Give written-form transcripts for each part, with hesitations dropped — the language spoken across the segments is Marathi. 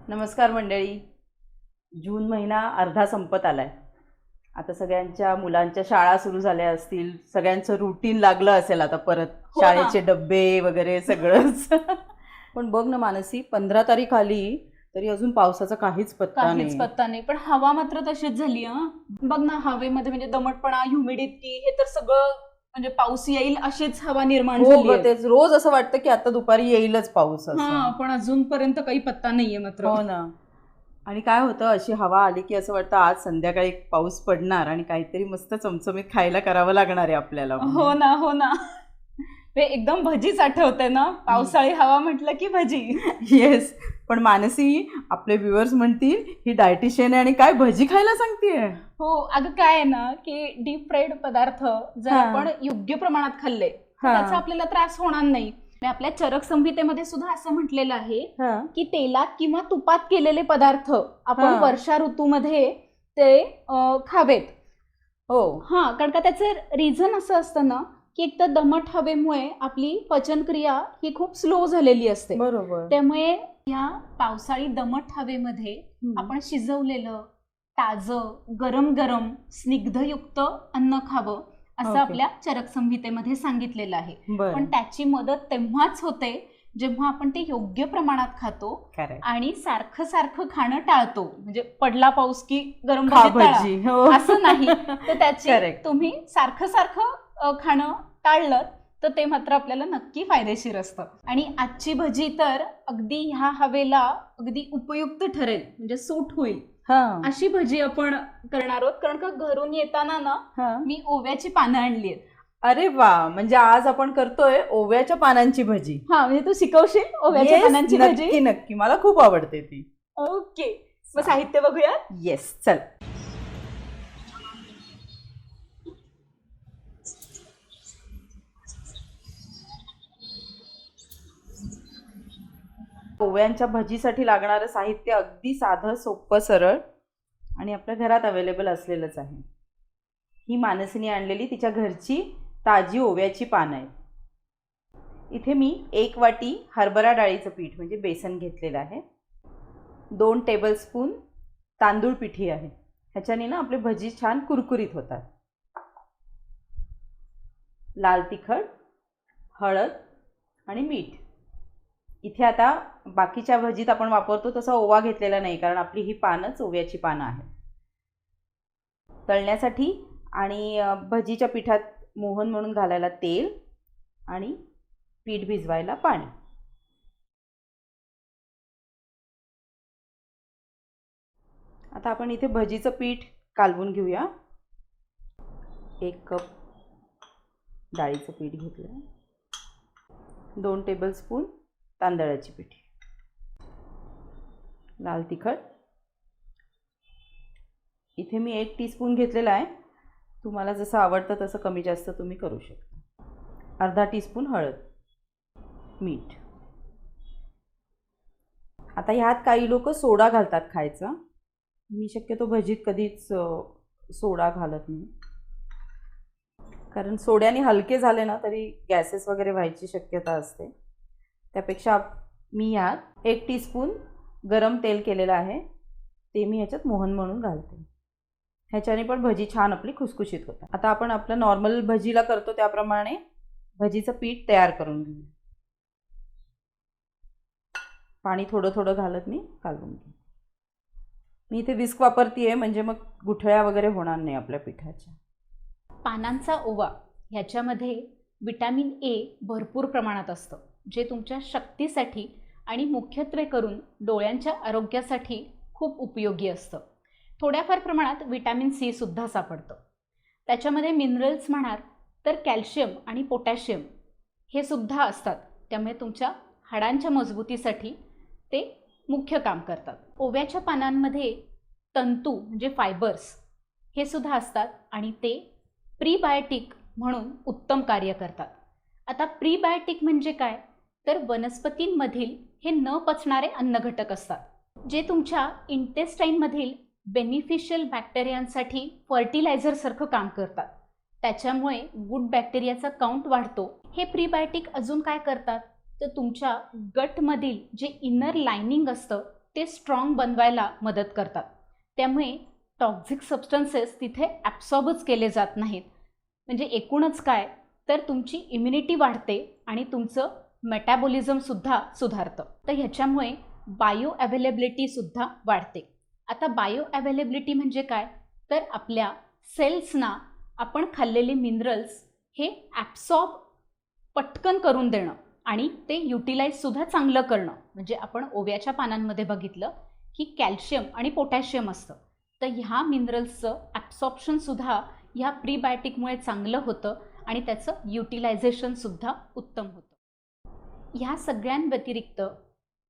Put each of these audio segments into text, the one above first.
नमस्कार मंडळी. जून महिना अर्धा संपत आलाय. आता सगळ्यांच्या मुलांच्या शाळा सुरू झाल्या असतील, सगळ्यांचं रुटीन लागलं असेल आता परत. हो ना. शाळेचे डब्बे वगैरे सगळंच. पण बघ ना मानसी, 15 तारीख आली तरी अजून पावसाचा काहीच काहीच पत्ता नाही. पण हवा मात्र तशीच झाली. बघ ना, हवेमध्ये म्हणजे दमटपणा, ह्युमिडिटी, हे तर सगळं म्हणजे पाऊस येईल अशीच हवा निर्माण हो झाली ग, आहे. तेच रोज असं वाटतं की आता दुपारी येईलच पाऊस असं. पण अजूनपर्यंत काही पत्ता नाहीये मात्र. हो ना. आणि काय होतं, अशी हवा आली की असं वाटतं आज संध्याकाळी पाऊस पडणार आणि काहीतरी मस्त चमचमीत खायला करावं लागणार आहे आपल्याला. हो ना. ते एकदम भजीच आठवते ना, पावसाळी हवा म्हटलं की भजी. येस. पण मानसी, आपले व्ह्युअर्स म्हणतील ही डायटिशियन आहे आणि काय भजी खायला सांगतेय. हो, अगं काय आहे ना, की डीप फ्राईड पदार्थ जर आपण योग्य प्रमाणात खाल्ले तर त्याचा आपल्याला त्रास होणार नाही. आणि आपल्या चरक संहितेमध्ये सुद्धा असं म्हटलेलं आहे की तेलात किंवा तुपात केलेले पदार्थ आपण वर्षा ऋतूमध्ये ते खावेत. हो. कारण का त्याचं रिझन असं असतं ना, की एक तर दमट हवेमुळे आपली पचनक्रिया ही खूप स्लो झालेली असते. बरोबर. त्यामुळे या पावसाळी दमट हवेमध्ये आपण शिजवलेलं ताजं गरम गरम स्निग्धयुक्त अन्न खावं असं आपल्या चरक संहितेमध्ये सांगितलेलं आहे. पण त्याची मदत तेव्हाच होते जेव्हा आपण ते योग्य प्रमाणात खातो आणि सारखं सारखं खाणं टाळतो. म्हणजे पडला पाऊस की गरम भजी असं नाही. तर त्याची तुम्ही सारखं सारखं खाणं टाळलं तर ते मात्र आपल्याला नक्की फायदेशीर असतं. आणि आजची भजी तर अगदी ह्या हवेला अगदी उपयुक्त ठरेल, म्हणजे सूट होईल अशी भजी आपण करणार आहोत. कारण का घरून येताना ना मी ओव्याची पानं आणली आहेत. अरे वा, म्हणजे आज आपण करतोय ओव्याच्या पानांची भजी. म्हणजे तू शिकवशील ओव्याच्या पानांची भजी? नक्की नक्की, मला खूप आवडते ती. ओके, मग साहित्य बघूया. येस, चल. ओव्यांच्या भजीसाठी लागणारं साहित्य अगदी साधं, सोपं, सरळ आणि आपल्या घरात अवेलेबल असलेलंच आहे. ही मानसीने आणलेली तिच्या घरची ताजी ओव्याची पानं आहेत. इथे मी 1 वाटी हरभरा डाळीचं पीठ म्हणजे बेसन घेतलेलं आहे. 2 टेबलस्पून तांदूळ पिठी आहे. ह्याच्याने ना आपले भजी छान कुरकुरीत होतात. लाल तिखट, हळद आणि मीठ. इथे आता बाकीच्या भजीत आपण वापरतो तसा ओवा घेतलेला नाही, कारण आपली ही पानच ओव्याची पानं आहेत. तळण्यासाठी आणि भजीच्या पिठात मोहन म्हणून घालायला तेल आणि पीठ भिजवायला पाणी. आता आपण इथे भजीचं पीठ कालवून घेऊया. 1 कप डाळीचं पीठ घेतलं. 2 टेबलस्पून तांदळाची पिठी. लाल तिखट इथे मी 1 टीस्पून घेतलेला आहे. तुम्हाला जसं आवडतं तसं कमी जास्त तुम्ही करू शकता. अर्धा टीस्पून हळद, मीठ. आता ह्यात काही लोक सोडा घालतात खायचा. मी शक्यतो भजीत कधीच सोडा घालत नाही, कारण सोड्याने हलके झाले ना तरी गॅसेस वगैरे व्हायची शक्यता असते. त्यापेक्षा मी ह्यात 1 टीस्पून गरम तेल केलेलं आहे, ते मी ह्याच्यात मोहन म्हणून घालते. ह्याच्याने पण भजी छान आपली खुसखुशीत होतात. आता आपण आपलं नॉर्मल भजीला करतो त्याप्रमाणे भजीचं पीठ तयार करून घेऊ. पाणी थोडं थोडं घालत मी कालवून घेऊ. मी इथे विस्क वापरतीये, म्हणजे मग गुठळ्या वगैरे होणार नाही आपल्या पिठाच्या. पानांचा ओवा ह्याच्यामध्ये विटॅमिन ए भरपूर प्रमाणात असतं, जे तुमच्या शक्तीसाठी आणि मुख्यत्वे करून डोळ्यांच्या आरोग्यासाठी खूप उपयोगी असतं. थोड्याफार प्रमाणात विटॅमिन सी सुद्धा सापडतं. त्याच्यामध्ये मिनरल्स म्हणाल तर कॅल्शियम आणि पोटॅशियम हे सुद्धा असतात. त्यामुळे तुमच्या हाडांच्या मजबूतीसाठी ते मुख्य काम करतात. ओव्याच्या पानांमध्ये तंतू म्हणजे फायबर्स हे सुद्धा असतात आणि ते प्रीबायोटिक म्हणून उत्तम कार्य करतात. आता प्रीबायोटिक म्हणजे काय, तर वनस्पतींमधील हे न पचणारे अन्नघटक असतात, जे तुमच्या इंटेस्टाईनमधील बेनिफिशियल बॅक्टेरियांसाठी फर्टिलायझरसारखं काम करतात. त्याच्यामुळे गुड बॅक्टेरियाचा काउंट वाढतो. हे प्रीबायोटिक अजून काय करतात, तर तुमच्या गटमधील जे इनर लायनिंग असतं ते स्ट्रॉंग बनवायला मदत करतात. त्यामुळे टॉक्झिक सबस्टन्सेस तिथे ॲब्सॉर्बच केले जात नाहीत. म्हणजे एकूणच काय तर तुमची इम्युनिटी वाढते आणि तुमचं मेटाबॉलिझमसुद्धा सुधारतं. तर ह्याच्यामुळे बायो अवेलेबिलिटीसुद्धा वाढते. आता बायो अवेलेबिलिटी म्हणजे काय तर आपल्या सेल्सना आपण खाल्लेले मिनरल्स हे ॲब्सॉर्ब पटकन करून देणं आणि ते युटिलाइजसुद्धा चांगलं करणं. म्हणजे आपण ओव्याच्या पानांमध्ये बघितलं की कॅल्शियम आणि पोटॅशियम असतं. तर ह्या मिनरल्सचं ॲब्सॉर्प्शनसुद्धा ह्या प्रीबायोटिकमुळे चांगलं होतं आणि त्याचं युटिलायझेशनसुद्धा उत्तम होतं. ह्या सगळ्यांव्यतिरिक्त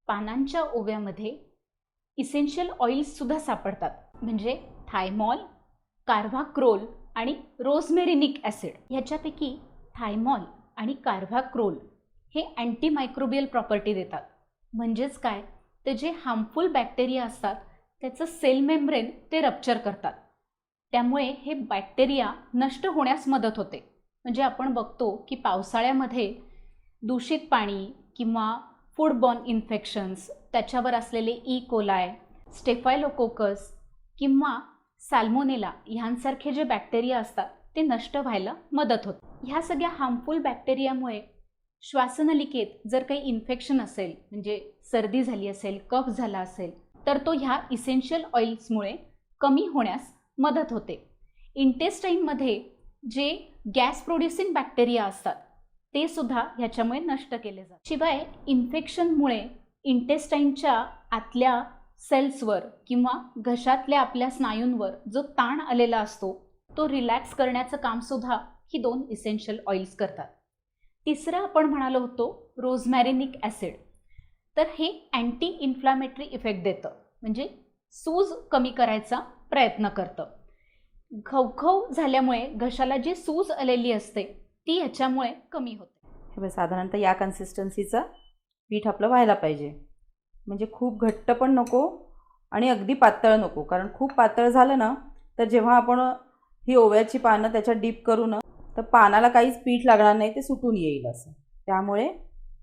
पानांच्या ओव्यामध्ये इसेन्शियल ऑइल्ससुद्धा सापडतात. म्हणजे थायमॉल, कार्व्हाक्रोल आणि रोझमेरिनिक ॲसिड. ह्याच्यापैकी थायमॉल आणि कार्व्हाक्रोल हे अँटीमायक्रोबियल प्रॉपर्टी देतात. म्हणजेच काय ते जे हार्मफुल बॅक्टेरिया असतात त्याचं सेल मेम्ब्रेन ते रप्चर करतात. त्यामुळे हे बॅक्टेरिया नष्ट होण्यास मदत होते. म्हणजे आपण बघतो की पावसाळ्यामध्ये दूषित पाणी किंवा फूडबॉर्न इन्फेक्शन्स, त्याच्यावर असलेले ई कोलाय, स्टेफायलोकोकस किंवा सॅल्मोनेला ह्यांसारखे जे बॅक्टेरिया असतात ते नष्ट व्हायला मदत होते. ह्या सगळ्या हार्मफुल बॅक्टेरियामुळे श्वासनलिकेत जर काही इन्फेक्शन असेल, म्हणजे सर्दी झाली असेल, कफ झाला असेल, तर तो ह्या इसेन्शियल ऑइल्समुळे कमी होण्यास मदत होते. इंटेस्टाईनमध्ये जे गॅस प्रोड्युसिंग बॅक्टेरिया असतात ते सुद्धा ह्याच्यामुळे नष्ट केले जातात. शिवाय इन्फेक्शनमुळे इंटेस्टाईनच्या आतल्या सेल्सवर किंवा घशातल्या आपल्या स्नायूंवर जो ताण आलेला असतो तो रिलॅक्स करण्याचं कामसुद्धा ही 2 इसेन्शियल ऑइल्स करतात. तिसरं आपण म्हणालो होतो रोझमॅरिनिक ॲसिड. तर हे अँटी इन्फ्लामेटरी इफेक्ट देतं. म्हणजे सूज कमी करायचा प्रयत्न करतं. खवखव झाल्यामुळे घशाला जी सूज आलेली असते ती ह्याच्यामुळे कमी होते. साधारणतः या कन्सिस्टन्सीचं पीठ आपलं व्हायला पाहिजे. म्हणजे खूप घट्ट पण नको आणि अगदी पातळ नको. कारण खूप पातळ झालं ना तर जेव्हा आपण ही ओव्याची पानं त्याच्यात डीप करू ना तर पानाला काहीच पीठ लागणार नाही, ते सुटून येईल असं. त्यामुळे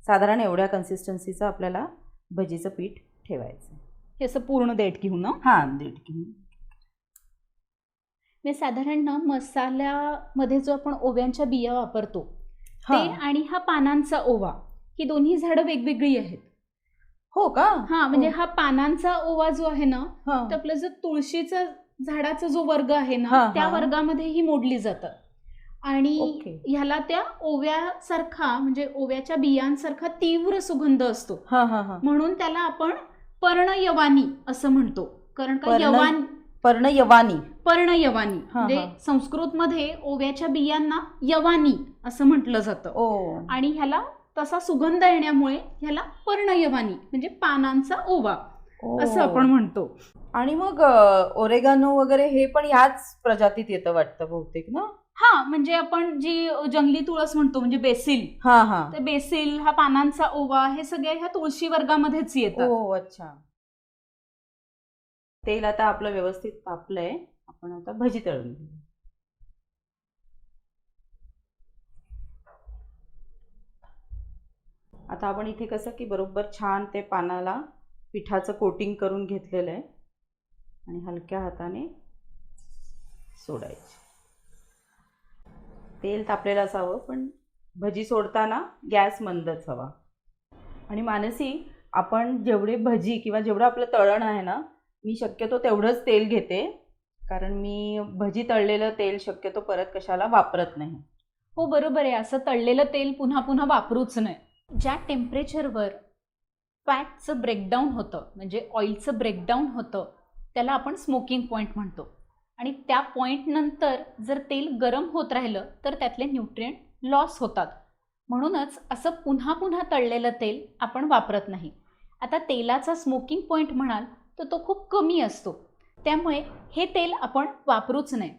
साधारण एवढ्या कन्सिस्टन्सीचं आपल्याला भजीचं पीठ ठेवायचं. हे असं पूर्ण देठ घेऊन ना? हां, देठ घेऊन. मी साधारण ना मसाल्यामध्ये जो आपण ओव्यांच्या बिया वापरतो ते आणि हा पानांचा ओवा ही दोन्ही झाडं वेगवेगळी आहेत. हो का? हा, म्हणजे हा पानांचा ओवा जो आहे ना तर आपलं जो तुळशीचा झाडाचा जो वर्ग आहे ना त्या वर्गामध्ये ही मोडली जातं. आणि ह्याला त्या ओव्यासारखा म्हणजे ओव्याच्या बियांसारखा तीव्र सुगंध असतो. म्हणून त्याला आपण पर्णयवानी असं म्हणतो. कारण का पर्णयवानी म्हणजे संस्कृतमध्ये ओव्याच्या बियांना यवानी असं म्हटलं जातं. आणि ह्याला तसा सुगंध येण्यामुळे ह्याला पर्णयवानी म्हणजे पानांचा ओवा असं आपण म्हणतो. आणि मग ओरेगानो वगैरे हे पण ह्याच प्रजातीत येतं वाटतं बहुतेक ना? हा, म्हणजे आपण जी जंगली तुळस म्हणतो म्हणजे बेसिल, ते बेसिल हा पानांचा ओवा हे सगळे ह्या तुळशी वर्गामध्येच येतं. अच्छा. तेल आता आपलं व्यवस्थित तापलंय. आपण आता भजी तळून घेऊ. आता आपण इथे कसं की बरोबर छान ते पानाला पिठाचं कोटिंग करून घेतलेलं आहे आणि हलक्या हाताने सोडायचे. तेल तापलेलं असावं पण भजी सोडताना गॅस मंदच हवा. आणि मानसी, आपण जेवढे भजी किंवा जेवढं आपलं तळण आहे ना मी शक्यतो तेवढंच तेल घेते. कारण मी भजी तळलेलं तेल शक्यतो परत कशाला वापरत नाही. हो, बरोबर आहे. असं तळलेलं तेल पुन्हा पुन्हा वापरूच नाही. ज्या टेम्परेचरवर फॅटचं ब्रेकडाऊन होतं म्हणजे ऑइलचं ब्रेकडाऊन होतं त्याला आपण स्मोकिंग पॉईंट म्हणतो. आणि त्या पॉईंटनंतर जर तेल गरम होत राहिलं तर त्यातले न्यूट्रिएंट लॉस होतात. म्हणूनच असं पुन्हा पुन्हा तळलेलं तेल आपण वापरत नाही. आता तेलाचा स्मोकिंग पॉईंट म्हणाल तर तो खूप कमी असतो. त्यामुळे हे तेल आपण वापरूच नाही.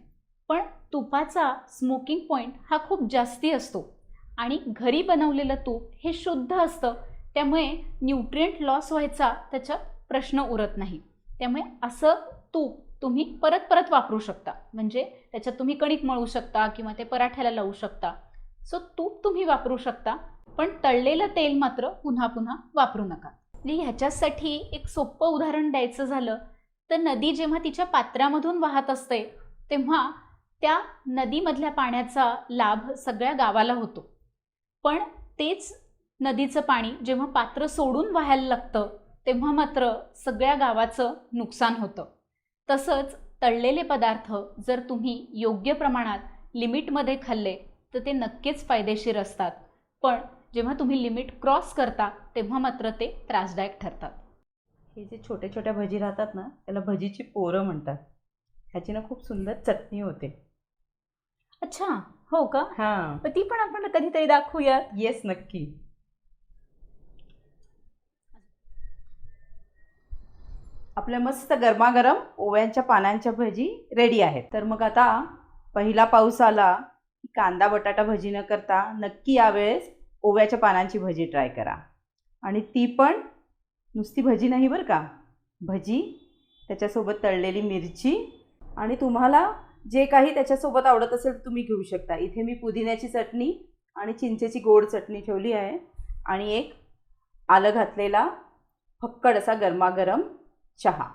पण तुपाचा स्मोकिंग पॉईंट हा खूप जास्ती असतो आणि घरी बनवलेलं तूप हे शुद्ध असतं. त्यामुळे न्यूट्रिएंट लॉस व्हायचा त्याच्यात प्रश्न उरत नाही. त्यामुळे असं तूप तुम्ही परत परत वापरू शकता. म्हणजे त्याच्यात तुम्ही कणिक मळू शकता किंवा ते पराठ्याला लावू शकता. सो तूप तुम्ही वापरू शकता पण तळलेलं तेल मात्र पुन्हा पुन्हा वापरू नका. म्हणजे ह्याच्यासाठी एक सोपं उदाहरण द्यायचं झालं तर नदी जेव्हा तिच्या पात्रामधून वाहत असते तेव्हा त्या नदीमधल्या पाण्याचा लाभ सगळ्या गावाला होतो. पण तेच नदीचं पाणी जेव्हा पात्र सोडून वाहायला लागतं तेव्हा मात्र सगळ्या गावाचं नुकसान होतं. तसंच तळलेले पदार्थ जर तुम्ही योग्य प्रमाणात लिमिटमध्ये खाल्ले तर ते नक्कीच फायदेशीर असतात. पण जेव्हा तुम्ही लिमिट क्रॉस करता तेव्हा मात्र ते त्रासदायक ठरतात. हे जे छोट्या छोट्या भजी राहतात ना त्याला भजीची पोरं म्हणतात. ह्याची ना खूप सुंदर चटणी होते. अच्छा, हो का? हां, ती पण आपण कधीतरी दाखवूयात. येस नक्की. आपल्या मस्त गरमागरम ओव्यांच्या पानांच्या भजी रेडी आहेत. तर मग आता पहिला पाऊस आला की कांदा बटाटा भजी न करता नक्की यावेळेस ओव्याच्या पानांची भजी ट्राय करा. आणि ती पण नुसती भजी नाही बरं का, भजी त्याच्यासोबत तळलेली मिरची आणि तुम्हाला जे काही त्याच्यासोबत आवडत असेल तुम्ही घेऊ शकता. इथे मी पुदिन्याची चटणी आणि चिंचेची गोड चटणी ठेवली आहे आणि एक आलं घातलेला फक्कड असा गरमागरम चहा.